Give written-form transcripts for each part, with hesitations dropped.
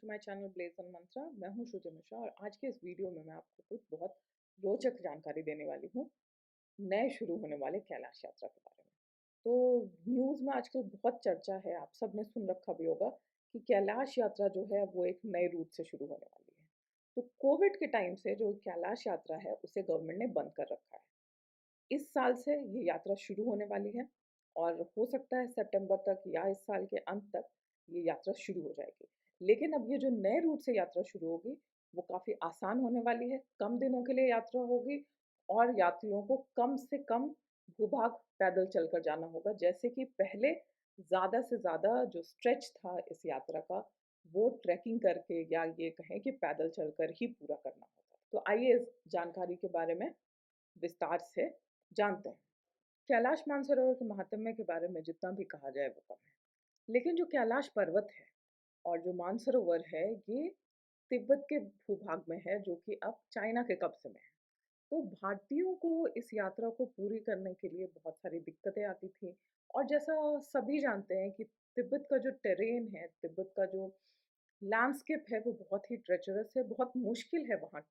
To my channel blaze on mantra. मैं हूं श्रुति मिश्रा और आज के इस वीडियो में मैं आपको कुछ बहुत रोचक जानकारी देने वाली हूं नए शुरू होने वाले कैलाश यात्रा के बारे में। तो न्यूज़ में आजकल बहुत चर्चा है, आप सब ने सुन रखा भी होगा कि कैलाश यात्रा जो है वो एक नए रूट से शुरू होने वाली है। तो कोविड के टाइम से जो कैलाश यात्रा है उसे गवर्नमेंट ने बंद कर रखा है। इस साल से ये यात्रा शुरू होने वाली है और हो सकता है सितंबर तक या इस साल के अंत तक ये यात्रा शुरू हो जाएगी। लेकिन अब ये जो नए रूट से यात्रा शुरू होगी वो काफ़ी आसान होने वाली है, कम दिनों के लिए यात्रा होगी और यात्रियों को कम से कम भूभाग पैदल चलकर जाना होगा। जैसे कि पहले ज़्यादा से ज़्यादा जो स्ट्रेच था इस यात्रा का वो ट्रैकिंग करके या ये कहें कि पैदल चलकर ही पूरा करना होता। तो आइए इस जानकारी के बारे में विस्तार से जानते हैं। कैलाश मानसरोवर के महात्म्य के बारे में जितना भी कहा जाए वो कम है। लेकिन जो कैलाश पर्वत है और जो मानसरोवर है ये तिब्बत के भूभाग में है, जो कि अब चाइना के कब्जे में है। तो भारतीयों को इस यात्रा को पूरी करने के लिए बहुत सारी दिक्कतें आती थी और जैसा सभी जानते हैं कि तिब्बत का जो टेरेन है, तिब्बत का जो लैंडस्केप है वो बहुत ही ट्रेचरस है, बहुत मुश्किल है वहाँ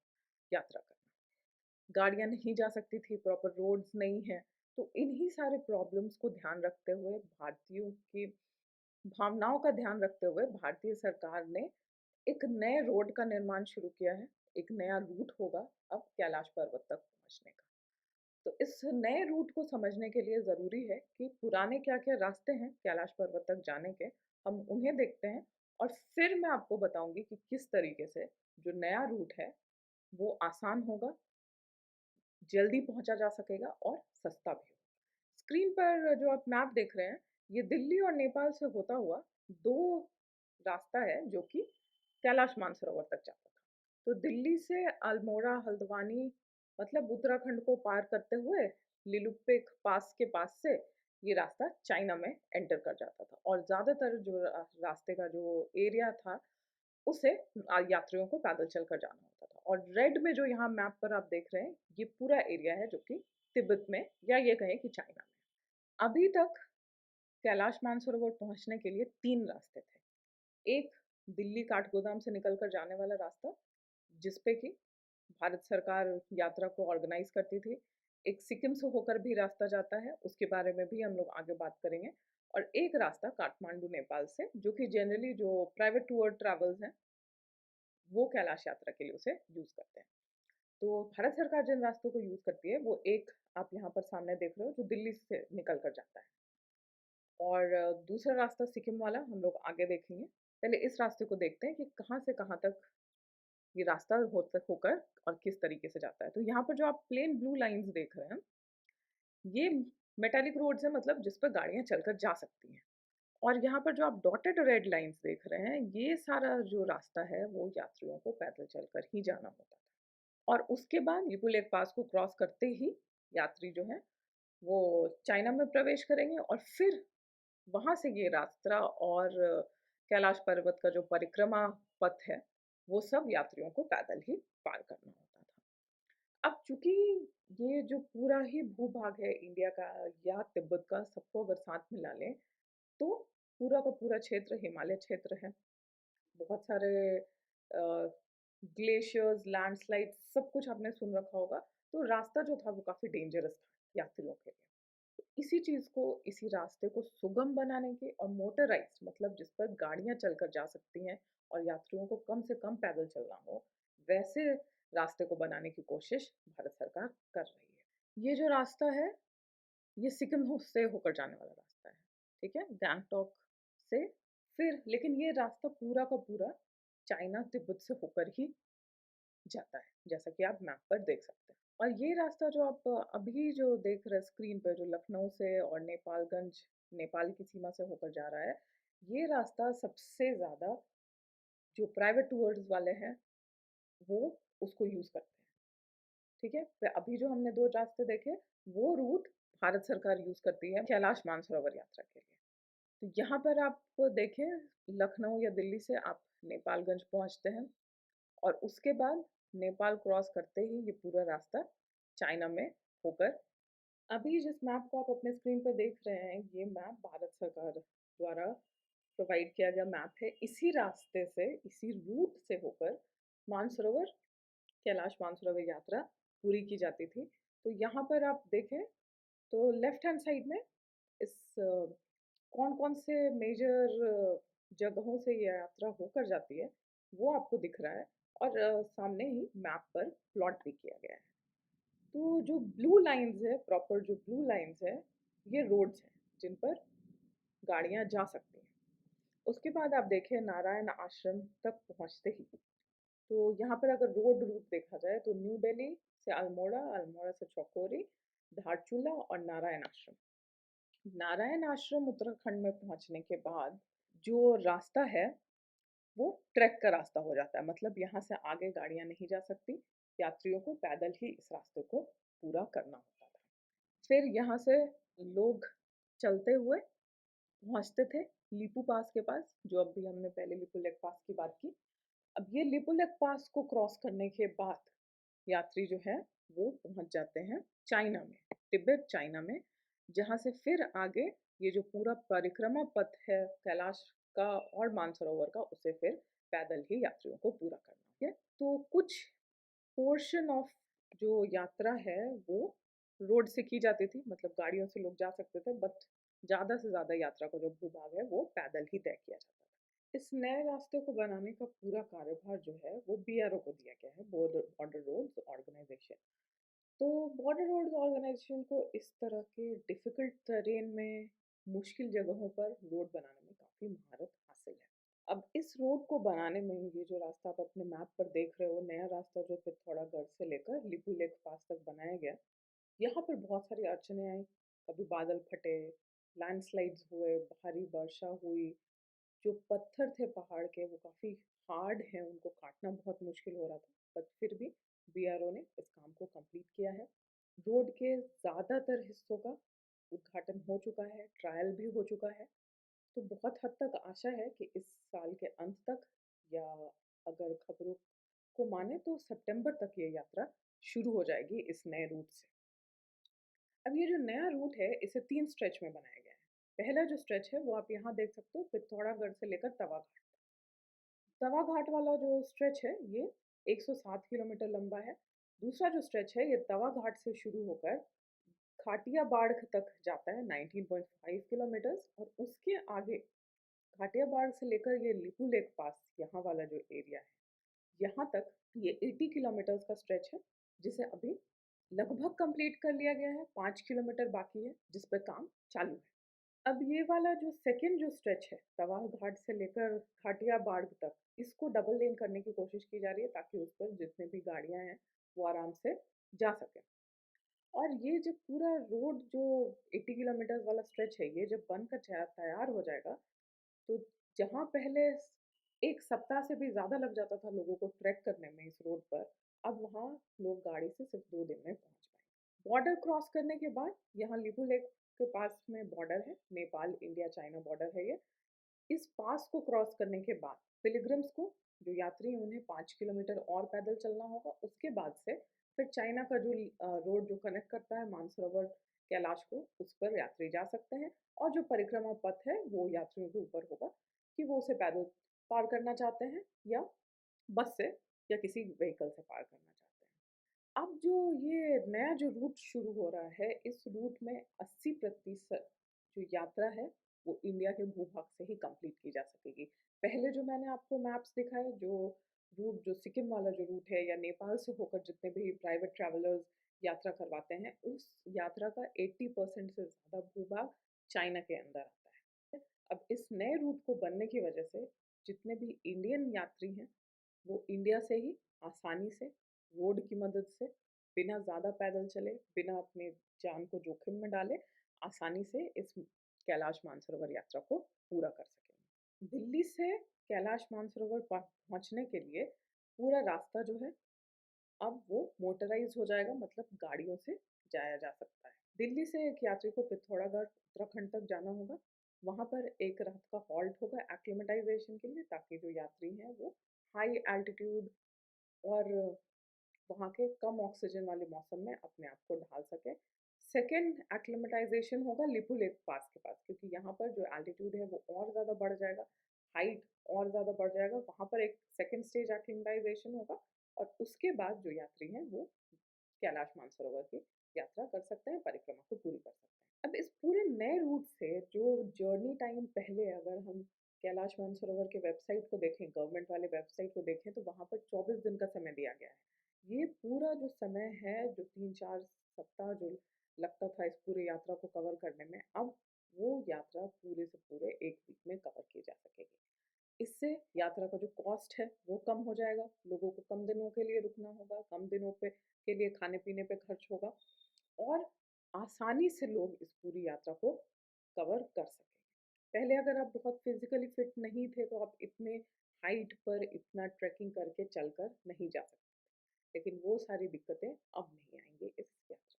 यात्रा करना। गाड़ियाँ नहीं जा सकती थी, प्रॉपर रोड्स नहीं हैं। तो इन्हीं सारे प्रॉब्लम्स को ध्यान रखते हुए, भारतीयों की भावनाओं का ध्यान रखते हुए भारतीय सरकार ने एक नए रोड का निर्माण शुरू किया है। एक नया रूट होगा अब कैलाश पर्वत तक पहुँचने का। तो इस नए रूट को समझने के लिए ज़रूरी है कि पुराने क्या-क्या रास्ते हैं कैलाश पर्वत तक जाने के, हम उन्हें देखते हैं और फिर मैं आपको बताऊँगी कि किस तरीके से जो नया रूट है, वो आसान होगा, जल्दी पहुंचा जा सकेगा और सस्ता भी होगा। स्क्रीन पर जो आप मैप देख रहे हैं, ये दिल्ली और नेपाल से होता हुआ दो रास्ता है जो कि कैलाश मानसरोवर तक जाता था। तो दिल्ली से अल्मोड़ा हल्द्वानी मतलब उत्तराखंड को पार करते हुए लिलुपेक पास के पास से ये रास्ता चाइना में एंटर कर जाता था और ज़्यादातर जो रास्ते का जो एरिया था उसे यात्रियों को पैदल चलकर जाना होता था। और रेड में जो यहाँ मैप पर आप देख रहे हैं ये पूरा एरिया है जो कि तिब्बत में या ये कहें कि चाइना में। अभी तक कैलाश मानसरोवर पहुंचने के लिए 3 रास्ते थे। एक दिल्ली काठगोदाम से निकलकर जाने वाला रास्ता जिसपे कि भारत सरकार यात्रा को ऑर्गेनाइज करती थी। एक सिक्किम से होकर भी रास्ता जाता है, उसके बारे में भी हम लोग आगे बात करेंगे। और एक रास्ता काठमांडू नेपाल से जो कि जनरली जो प्राइवेट टूर ट्रैवल्स हैं वो कैलाश यात्रा के लिए उसे यूज़ करते हैं। तो भारत सरकार जिन रास्तों को यूज़ करती है वो एक आप यहाँ पर सामने देख रहे हो जो दिल्ली से निकल कर जाता है और दूसरा रास्ता सिक्किम वाला हम लोग आगे देखेंगे। पहले इस रास्ते को देखते हैं कि कहाँ से कहाँ तक ये रास्ता होकर और किस तरीके से जाता है। तो यहाँ पर जो आप प्लेन ब्लू लाइन्स देख रहे हैं ये मेटालिक रोड्स है, मतलब जिस पर गाड़ियाँ चलकर जा सकती हैं। और यहाँ पर जो आप डॉटेड रेड लाइन्स देख रहे हैं ये सारा जो रास्ता है वो यात्रियों को पैदल चलकर ही जाना होता था। और उसके बाद लिपु लेक पास को क्रॉस करते ही यात्री जो है वो चाइना में प्रवेश करेंगे और फिर वहाँ से ये रास्ता और कैलाश पर्वत का जो परिक्रमा पथ है वो सब यात्रियों को पैदल ही पार करना होता था। अब चूंकि ये जो पूरा ही भूभाग है इंडिया का या तिब्बत का, सबको अगर साथ मिला लें तो पूरा का पूरा क्षेत्र हिमालय क्षेत्र है। बहुत सारे ग्लेशियर्स, लैंडस्लाइड सब कुछ आपने सुन रखा होगा। तो रास्ता जो था वो काफ़ी डेंजरस था यात्रियों के लिए। तो इसी चीज़ को, इसी रास्ते को सुगम बनाने के और मोटराइज मतलब जिस पर गाड़ियाँ चलकर जा सकती हैं और यात्रियों को कम से कम पैदल चलना हो, वैसे रास्ते को बनाने की कोशिश भारत सरकार कर रही है। ये जो रास्ता है ये सिक्किम से होकर जाने वाला रास्ता है, ठीक है, गैंगटॉक से। फिर लेकिन ये रास्ता पूरा का पूरा चाइना तिब्बत से होकर ही जाता है, जैसा कि आप मैप पर देख सकते हैं। और ये रास्ता जो आप अभी जो देख रहे हैं स्क्रीन पर, जो लखनऊ से और नेपालगंज, नेपाल की सीमा से होकर जा रहा है, ये रास्ता सबसे ज़्यादा जो प्राइवेट टूर्स वाले हैं वो उसको यूज़ करते हैं, ठीक है। फिर अभी जो हमने 2 रास्ते देखे वो रूट भारत सरकार यूज़ करती है कैलाश मानसरोवर यात्रा के लिए। तो यहाँ पर आप देखें, लखनऊ या दिल्ली से आप नेपालगंज पहुँचते हैं और उसके बाद नेपाल क्रॉस करते ही ये पूरा रास्ता चाइना में होकर, अभी जिस मैप को आप अपने स्क्रीन पर देख रहे हैं ये मैप भारत सरकार द्वारा प्रोवाइड किया गया मैप है, इसी रास्ते से, इसी रूट से होकर मानसरोवर, कैलाश मानसरोवर यात्रा पूरी की जाती थी। तो यहाँ पर आप देखें तो लेफ्ट हैंड साइड में इस कौन कौन से मेजर जगहों से ये यात्रा होकर जाती है वो आपको दिख रहा है, और सामने ही मैप पर प्लॉट भी किया गया है। तो जो ब्लू लाइंस है, प्रॉपर जो ब्लू लाइंस है, ये रोड्स हैं जिन पर गाड़ियां जा सकती हैं। उसके बाद आप देखें नारायण आश्रम तक पहुंचते ही, तो यहाँ पर अगर रोड रूट देखा जाए तो न्यू दिल्ली से अल्मोड़ा, अल्मोड़ा से चौकोरी, धारचूला और नारायण आश्रम। नारायण आश्रम उत्तराखंड में पहुंचने के बाद जो रास्ता है वो ट्रैक का रास्ता हो जाता है, मतलब यहाँ से आगे गाड़ियाँ नहीं जा सकती, यात्रियों को पैदल ही इस रास्ते को पूरा करना होता था। फिर यहाँ से लोग चलते हुए पहुँचते थे लीपू पास के पास, जो अभी हमने पहले लिपू लेक पास की बात की। अब ये लिपू लेक पास को क्रॉस करने के बाद यात्री जो है वो पहुँच जाते हैं चाइना में, तिब्बत चाइना में, जहाँ से फिर आगे ये जो पूरा परिक्रमा पथ है कैलाश का और मानसरोवर का, उसे फिर पैदल ही यात्रियों को पूरा करना है। तो कुछ पोर्शन ऑफ जो यात्रा है वो रोड से की जाती थी, मतलब गाड़ियों से लोग जा सकते थे, बट ज़्यादा से ज़्यादा यात्रा का जो भूभाग है वो पैदल ही तय किया जाता था। इस नए रास्ते को बनाने का पूरा कार्यभार जो है वो बीआरओ को दिया गया है, बॉर्डर रोड्स ऑर्गेनाइजेशन। तो बॉर्डर रोड्स ऑर्गेनाइजेशन को इस तरह के डिफिकल्ट टरेन में, मुश्किल जगहों पर रोड बनाने में काफ़ी महारत हासिल है। अब इस रोड को बनाने में, ये जो रास्ता आप अपने मैप पर देख रहे हो, नया रास्ता जो पिथौरागढ़ से लेकर लिपू लेक पास तक बनाया गया, यहाँ पर बहुत सारी अड़चने आई। कभी बादल फटे, लैंडस्लाइड्स हुए, भारी वर्षा हुई, जो पत्थर थे पहाड़ के वो काफ़ी हार्ड हैं, उनको काटना बहुत मुश्किल हो रहा था, बट फिर भी बीआरओ ने इस काम को कंप्लीट किया है। रोड के ज़्यादातर हिस्सों का उद्घाटन हो चुका है, ट्रायल भी हो चुका है। तो बहुत हद तक आशा है कि इस साल के अंत तक, या अगर खबरों को माने तो सितंबर तक ये यात्रा शुरू हो जाएगी इस नए रूट से। अब ये जो नया रूट है इसे 3 स्ट्रेच में बनाया गया है। पहला जो स्ट्रेच है वो आप यहाँ देख सकते हो, पिथौरागढ़ से लेकर तवा घाट। तवा घाट वाला जो स्ट्रेच है ये 107 किलोमीटर लंबा है। दूसरा जो स्ट्रेच है ये तवा घाट से शुरू होकर खाटिया बाढ़ तक जाता है 19.5 किलोमीटर्स, और उसके आगे खाटिया बाढ़ से लेकर ये लिपू लेक पास, यहाँ वाला जो एरिया है, यहाँ तक ये 80 किलोमीटर्स का स्ट्रेच है, जिसे अभी लगभग कंप्लीट कर लिया गया है। 5 किलोमीटर बाकी है जिस पर काम चालू है। अब ये वाला जो सेकंड जो स्ट्रेच है तवा घाट से लेकर खाटिया बाढ़ तक, इसको डबल लेन करने की कोशिश की जा रही है ताकि उस पर जितने भी गाड़ियां हैं वो आराम से जा सकें। और ये जब पूरा रोड जो 80 किलोमीटर वाला स्ट्रेच है ये जब बनकर तैयार हो जाएगा, तो जहाँ पहले 1 सप्ताह से भी ज़्यादा लग जाता था लोगों को ट्रैक करने में इस रोड पर, अब वहाँ लोग गाड़ी से सिर्फ 2 दिन में पहुँच पाएंगे। बॉर्डर क्रॉस करने के बाद यहाँ लिपू लेक के पास में बॉर्डर है, नेपाल इंडिया चाइना बॉर्डर है ये। इस पास को क्रॉस करने के बाद पिलग्रिम्स को, जो यात्री हैं, उन्हें 5 किलोमीटर और पैदल चलना होगा। उसके बाद से फिर चाइना का जो रोड जो कनेक्ट करता है मानसरोवर कैलाश को, उस पर यात्री जा सकते हैं। और जो परिक्रमा पथ है वो यात्रियों के ऊपर होगा कि वो उसे पैदल पार करना चाहते हैं या बस से या किसी व्हीकल से पार करना चाहते हैं। अब जो ये नया जो रूट शुरू हो रहा है, इस रूट में 80% जो यात्रा है वो इंडिया के भूभाग से ही कंप्लीट की जा सकेगी। पहले जो मैंने आपको मैप्स दिखाए, जो रूट जो सिक्किम वाला जो रूट है या नेपाल से होकर जितने भी प्राइवेट ट्रैवलर्स यात्रा करवाते हैं, उस यात्रा का 80% से ज़्यादा भूभाग चाइना के अंदर आता है। अब इस नए रूट को बनने की वजह से जितने भी इंडियन यात्री हैं वो इंडिया से ही आसानी से रोड की मदद से, बिना ज़्यादा पैदल चले, बिना अपने जान को जोखिम में डाले, आसानी से इस कैलाश मानसरोवर यात्रा को पूरा कर सकेंगे। दिल्ली से कैलाश मानसरोवर पहुंचने के लिए पूरा रास्ता जो है अब वो मोटराइज हो जाएगा, मतलब गाड़ियों से जाया जा सकता है। दिल्ली से एक यात्री को पिथौरागढ़ उत्तराखंड तक जाना होगा। वहाँ पर एक रात का हॉल्ट होगा एक्लिमेटाइजेशन के लिए, ताकि जो यात्री हैं वो हाई एल्टीट्यूड और वहाँ के कम ऑक्सीजन वाले मौसम में अपने आप को ढाल सके। सेकेंड एक्लिमेटाइजेशन होगा लिपुलेख पास के पास, क्योंकि यहाँ पर जो एल्टीट्यूड है वो और ज़्यादा बढ़ जाएगा, हाइट और ज़्यादा बढ़ जाएगा, वहाँ पर एक सेकेंड स्टेज एक्लिमेटाइजेशन होगा और उसके बाद जो यात्री हैं वो कैलाश मानसरोवर की यात्रा कर सकते हैं, परिक्रमा को पूरी कर सकते हैं। अब इस पूरे नए रूट से जो जर्नी टाइम पहले अगर हम कैलाश मानसरोवर के वेबसाइट को देखें, गवर्नमेंट वाले वेबसाइट को देखें, तो वहाँ पर 24 दिन का समय दिया गया है। ये पूरा जो समय है, जो 3-4 सप्ताह जो लगता था इस पूरी यात्रा को कवर करने में, अब वो यात्रा पूरे से पूरे 1 वीक में कवर की जा सकेगी। इससे यात्रा का जो कॉस्ट है वो कम हो जाएगा, लोगों को कम दिनों के लिए रुकना होगा, कम दिनों पे के लिए खाने-पीने पे खर्च होगा और आसानी से लोग इस पूरी यात्रा को कवर कर सकेंगे। पहले अगर आप बहुत फिज़िकली फिट नहीं थे तो आप इतने हाइट पर इतना ट्रैकिंग करके चलकर नहीं जा सकते, लेकिन वो सारी दिक्कतें अब नहीं आएँगी इस यात्रा में।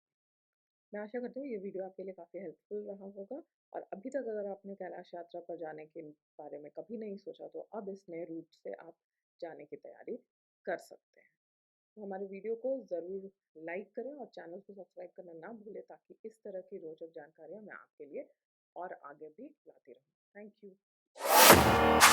मैं आशा करती हूँ ये वीडियो आपके लिए काफ़ी हेल्पफुल रहा होगा और अभी तक अगर आपने कैलाश यात्रा पर जाने के बारे में कभी नहीं सोचा तो अब इस नए रूट से आप जाने की तैयारी कर सकते हैं। तो हमारे वीडियो को ज़रूर लाइक करें और चैनल को सब्सक्राइब करना ना भूलें, ताकि इस तरह की रोचक जानकारियाँ मैं आपके लिए और आगे भी लाती रहूँ। Thank you.